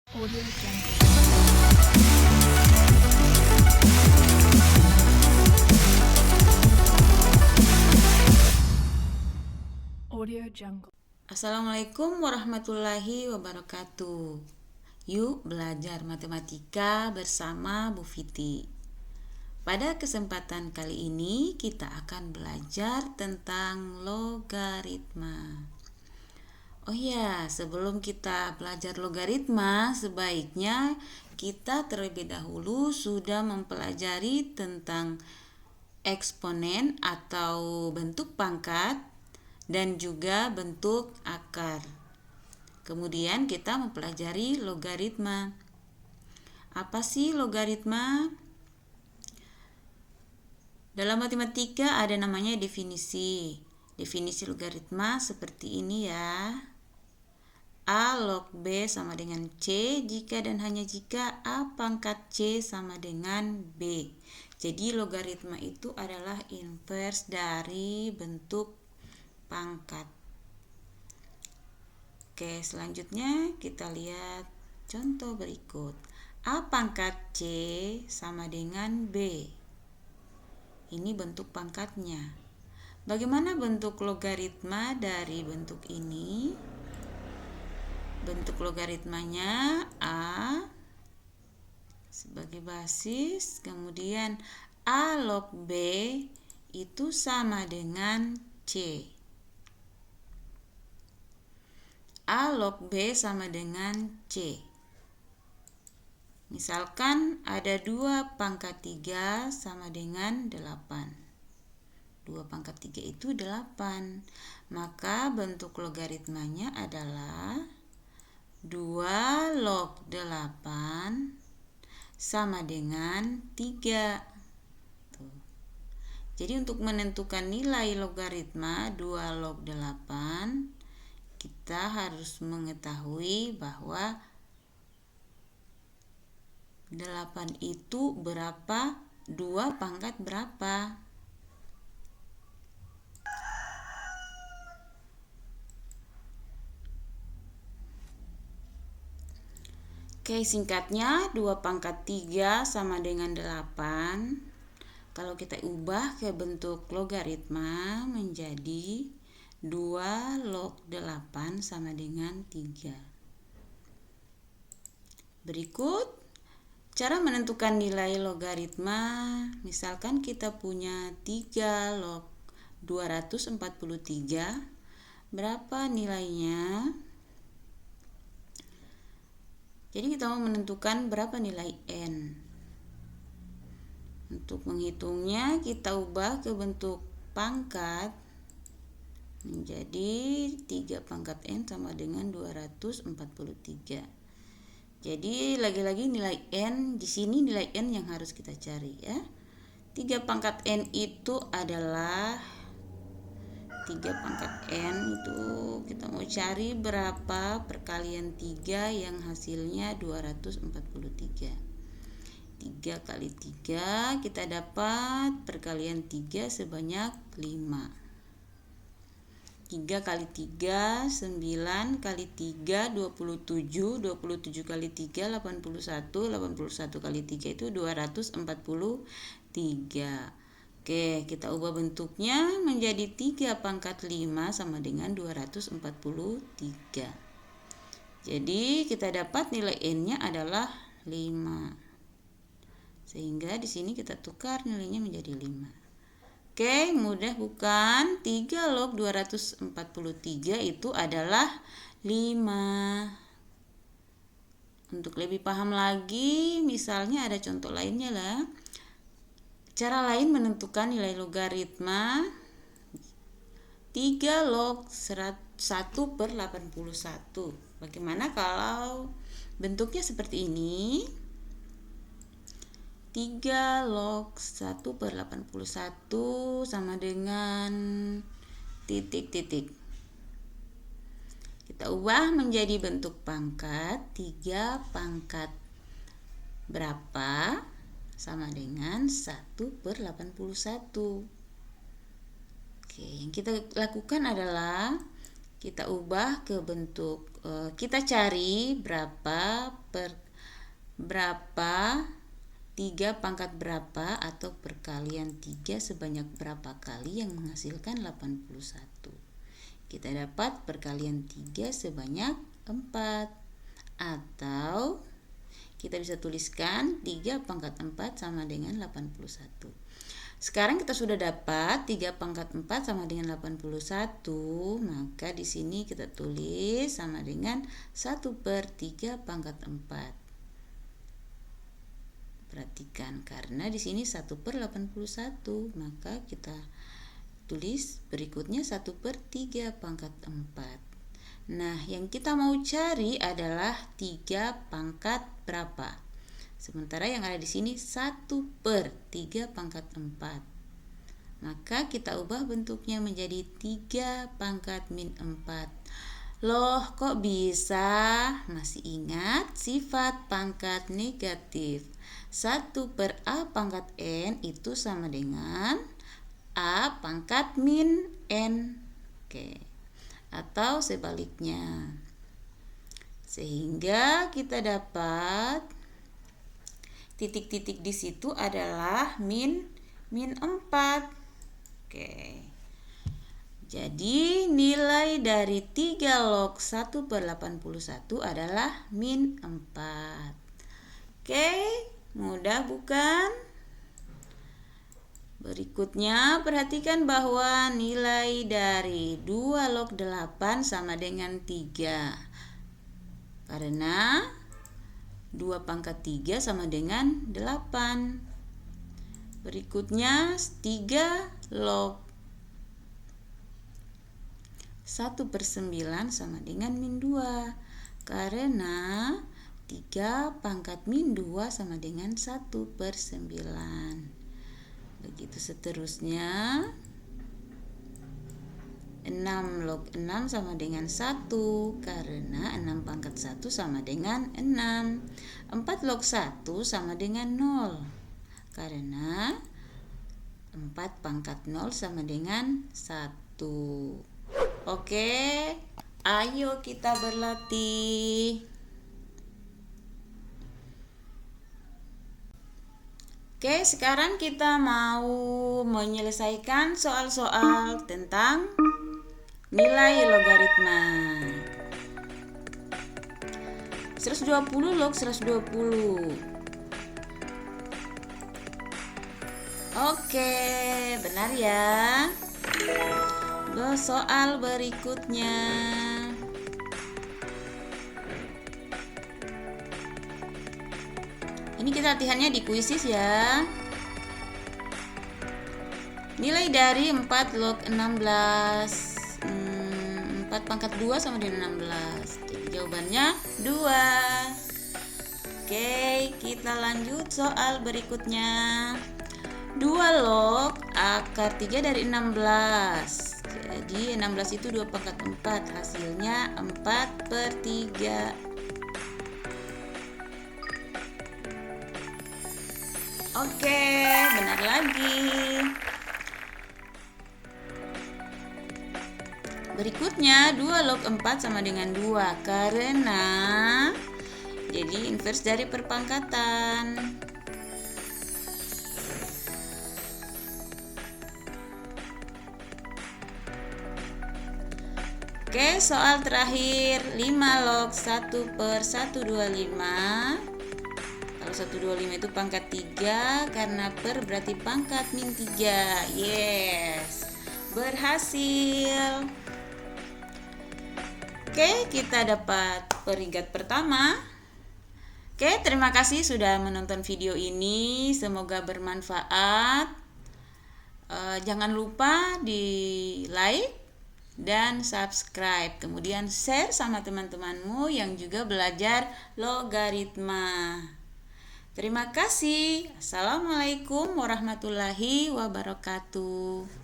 Audio Jungle. Audio Jungle. Assalamualaikum warahmatullahi wabarakatuh. Yuk belajar matematika bersama Bu Fiti. Pada kesempatan kali ini kita akan belajar tentang logaritma. Oh ya, sebelum kita belajar logaritma, sebaiknya kita terlebih dahulu sudah mempelajari tentang eksponen atau bentuk pangkat dan juga bentuk akar. Kemudian kita mempelajari logaritma. Apa sih logaritma? Dalam matematika ada namanya definisi. Definisi logaritma seperti ini ya. A log B sama dengan C jika dan hanya jika A pangkat C sama dengan B. Jadi logaritma itu adalah inverse dari bentuk pangkat. Oke, selanjutnya kita lihat contoh berikut. A pangkat C sama dengan B. Ini bentuk pangkatnya. Bagaimana bentuk logaritma dari bentuk ini? Bentuk logaritmanya A sebagai basis, kemudian A log B itu sama dengan C. A log B sama dengan C. Misalkan ada 2 pangkat 3 sama dengan 8. 2 pangkat 3 itu 8. Maka bentuk logaritmanya adalah 2 log 8 sama dengan 3. Tuh. Jadi untuk menentukan nilai logaritma 2 log 8, kita harus mengetahui bahwa 8 itu berapa, 2 pangkat berapa. Oke, singkatnya 2 pangkat 3 sama dengan 8. Kalau kita ubah ke bentuk logaritma menjadi 2 log 8 sama dengan 3. Berikut cara menentukan nilai logaritma. Misalkan kita punya 3 log 243. Berapa nilainya? Jadi kita mau menentukan berapa nilai N. Untuk menghitungnya kita ubah ke bentuk pangkat menjadi 3 pangkat N sama dengan 243. Jadi lagi-lagi nilai N, di sini nilai N yang harus kita cari ya. 3 pangkat N itu adalah 3 pangkat N itu kita mau cari berapa perkalian 3 yang hasilnya 243. 3 kali 3 kita dapat perkalian 3 sebanyak 5. 3 kali 3 9 kali 3 27. 27 kali 3 81. 81 kali 3 itu 243. Oke, kita ubah bentuknya menjadi 3 pangkat 5 sama dengan 243. Jadi kita dapat nilai N-nya adalah 5. Sehingga di sini kita tukar nilainya menjadi 5. Oke, mudah bukan? 3 log 243 itu adalah 5. Untuk lebih paham lagi, misalnya ada contoh lainnya lah. Cara lain menentukan nilai logaritma 3 log 1 per 81. Bagaimana kalau bentuknya seperti ini? 3 log 1 per 81 sama dengan titik-titik. Kita ubah menjadi bentuk pangkat. 3 pangkat berapa sama dengan 1 per 81. Oke, yang kita lakukan adalah kita ubah ke bentuk kita cari berapa 3 pangkat berapa atau perkalian 3 sebanyak berapa kali yang menghasilkan 81. Kita dapat perkalian 3 sebanyak 4, atau kita bisa tuliskan 3 pangkat 4 sama dengan 81. Sekarang kita sudah dapat 3 pangkat 4 sama dengan 81, maka di sini kita tulis sama dengan 1/3 pangkat 4. Perhatikan, karena di sini 1/81, maka kita tulis berikutnya 1/3 pangkat 4. Nah, yang kita mau cari adalah 3 pangkat berapa. Sementara yang ada di sini 1/3 pangkat 4. Maka kita ubah bentuknya menjadi 3 pangkat min 4. Loh, kok bisa? Masih ingat sifat pangkat negatif. 1/a pangkat n itu sama dengan a pangkat min n. Oke. Atau sebaliknya. Sehingga kita dapat titik-titik di situ adalah min 4. Oke. Jadi nilai dari 3 log 1/81 adalah min 4. Oke, mudah bukan? Berikutnya, perhatikan bahwa nilai dari 2 log 8 sama dengan 3. Karena 2 pangkat 3 sama dengan 8. Berikutnya, 3 log 1/9 sama dengan min 2. Karena 3 pangkat min 2 sama dengan 1/9. Begitu seterusnya. 6 log 6 sama dengan 1, karena 6 pangkat 1 sama dengan 6. 4 log 1 sama dengan 0, karena 4 pangkat 0 sama dengan 1. Oke, ayo kita berlatih. Oke, sekarang kita mau menyelesaikan soal-soal tentang nilai logaritma. 120 log 120. Oke, benar ya. Soal berikutnya. Ini kita latihannya di kuisis ya. Nilai dari 4 log 16. 4 pangkat 2 sama dengan 16. Jadi jawabannya 2. Oke, kita lanjut soal berikutnya. 2 log akar 3 dari 16. Jadi 16 itu 2 pangkat 4. Hasilnya 4/3. Oke, benar lagi. Berikutnya 2 log 4 sama dengan 2, karena jadi inverse dari perpangkatan. Oke, soal terakhir. 5 log 1/125. Kalau 125 itu pangkat 3, karena per berarti pangkat min 3. Yes, berhasil. Oke, kita dapat peringkat pertama. Oke, terima kasih sudah menonton video ini. Semoga bermanfaat. Jangan lupa di like dan subscribe. Kemudian share sama teman-temanmu yang juga belajar logaritma. Terima kasih. Assalamualaikum warahmatullahi wabarakatuh.